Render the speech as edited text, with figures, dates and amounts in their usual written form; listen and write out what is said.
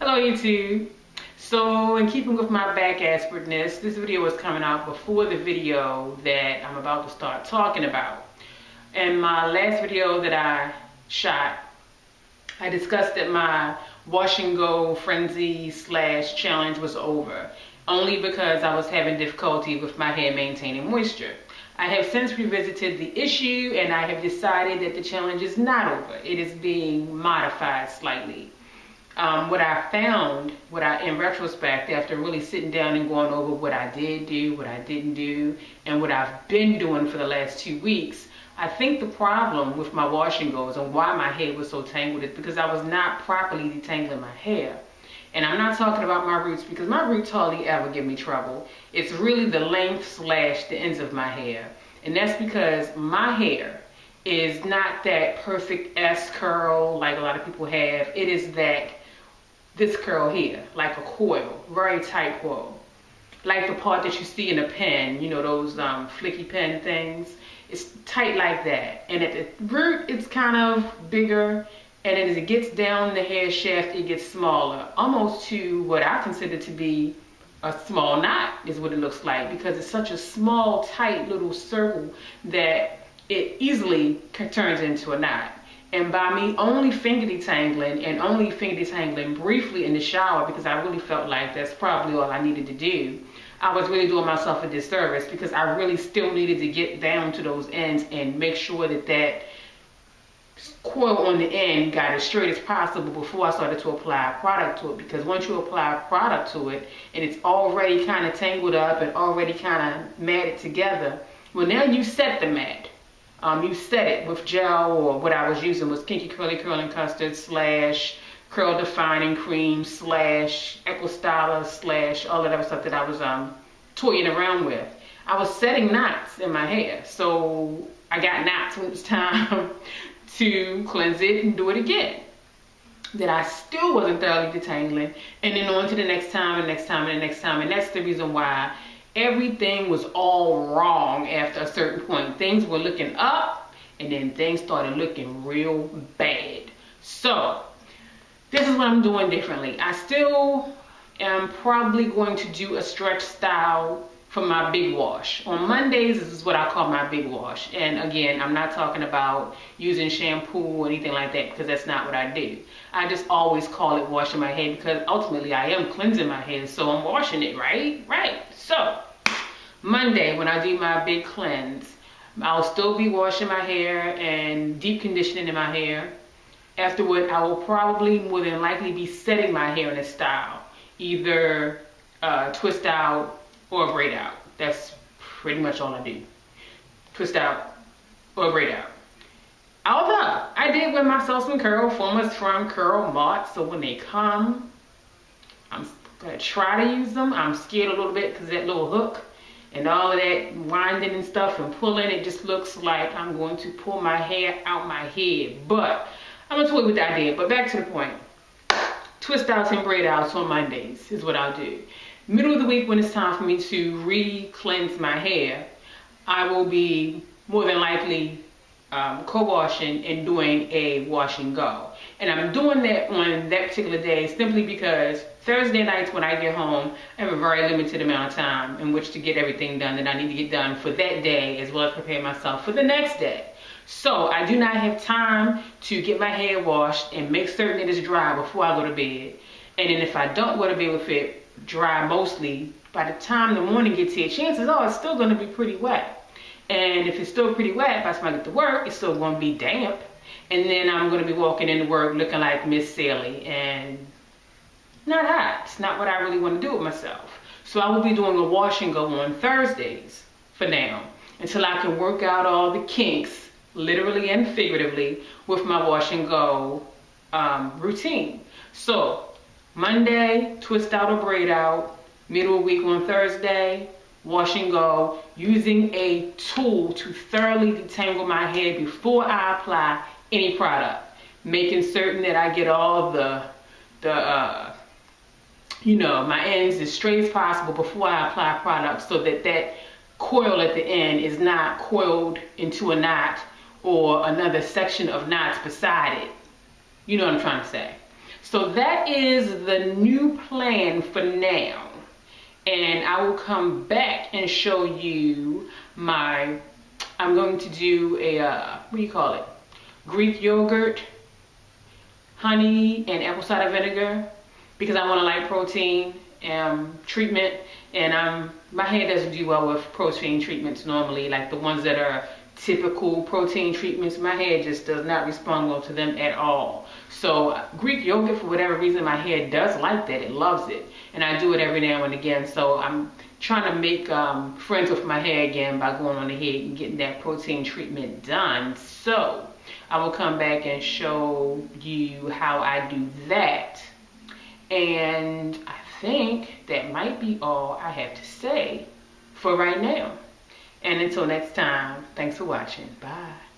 Hello YouTube. So in keeping with my back asperateness, this video is coming out before the video that I'm about to start talking about. In my last video that I shot, I discussed that my wash and go frenzy / challenge was over, only because I was having difficulty with my hair maintaining moisture. I have since revisited the issue and I have decided that the challenge is not over. It is being modified slightly. What I found, in retrospect, after really sitting down and going over what I did do, what I didn't do, and what I've been doing for the last 2 weeks, I think the problem with my wash and goes and why my hair was so tangled is because I was not properly detangling my hair. And I'm not talking about my roots because my roots hardly ever give me trouble. It's really the length / the ends of my hair. And that's because my hair is not that perfect S curl like a lot of people have. It is this curl here, like a coil, very tight coil. Like the part that you see in a pen, you know, those flicky pen things. It's tight like that. And at the root, it's kind of bigger. And as it gets down the hair shaft, it gets smaller. Almost to what I consider to be a small knot is what it looks like. Because it's such a small, tight little circle that it easily turns into a knot. And by me only finger detangling and only finger detangling briefly in the shower, because I really felt like that's probably all I needed to do, I was really doing myself a disservice because I really still needed to get down to those ends and make sure that that coil on the end got as straight as possible before I started to apply product to it. Because once you apply product to it and it's already kind of tangled up and already kind of matted together, well, now you set the mat. You set it with gel, or what I was using was Kinky Curly Curling Custard / Curl Defining Cream / Eco Styler / all that other stuff that I was toying around with. I was setting knots in my hair, so I got knots when it was time to cleanse it and do it again. That I still wasn't thoroughly detangling, and then on to the next time and next time and the next time, and that's the reason why everything was all wrong after a certain point. Things were looking up and then things started looking real bad. So this is what I'm doing differently. I still am probably going to do a stretch style for my big wash. On Mondays, this is what I call my big wash. And again, I'm not talking about using shampoo or anything like that because that's not what I do. I just always call it washing my hair because ultimately I am cleansing my hair, so I'm washing it, right? Right. So Monday, when I do my big cleanse, I'll still be washing my hair and deep conditioning in my hair. Afterward, I will probably more than likely be setting my hair in a style, either twist out or braid out. That's pretty much all I do. Twist out or braid out. Although I did win myself some curl formers from Curl Mart, so when they come, I'm gonna try to use them. I'm scared a little bit because that little hook and all of that winding and stuff and pulling, it just looks like I'm going to pull my hair out my head. But I'm gonna toy with the idea. But back to the point. Twist outs and braid outs on Mondays is what I'll do. Middle of the week, when it's time for me to re-cleanse my hair, I will be more than likely co-washing and doing a wash and go. And I'm doing that on that particular day simply because Thursday nights when I get home, I have a very limited amount of time in which to get everything done that I need to get done for that day, as well as prepare myself for the next day. So I do not have time to get my hair washed and make certain it is dry before I go to bed. And then if I don't go to bed with it dry mostly, by the time the morning gets here, chances are it's still going to be pretty wet. And if it's still pretty wet, by the time I get to work, it's still going to be damp. And then I'm going to be walking into work looking like Miss Sally, and not hot. It's not what I really want to do with myself. So I will be doing a wash and go on Thursdays for now, until I can work out all the kinks, literally and figuratively, with my wash and go routine. So Monday, twist out or braid out. Middle of the week on Thursday, wash and go, using a tool to thoroughly detangle my hair before I apply any product, making certain that I get all my ends as straight as possible before I apply product, so that that coil at the end is not coiled into a knot or another section of knots beside it. You know what I'm trying to say. So that is the new plan for now. And I will come back and show you I'm going to do a, what do you call it? Greek yogurt, honey, and apple cider vinegar, because I want a light protein treatment. And my hair doesn't do well with protein treatments normally, like the ones that are typical protein treatments. My hair just does not respond well to them at all. So Greek yogurt, for whatever reason, my hair does like that. It loves it. And I do it every now and again. So I'm trying to make friends with my hair again by going on ahead and getting that protein treatment done. So I will come back and show you how I do that. And I think that might be all I have to say for right now. And until next time, thanks for watching. Bye.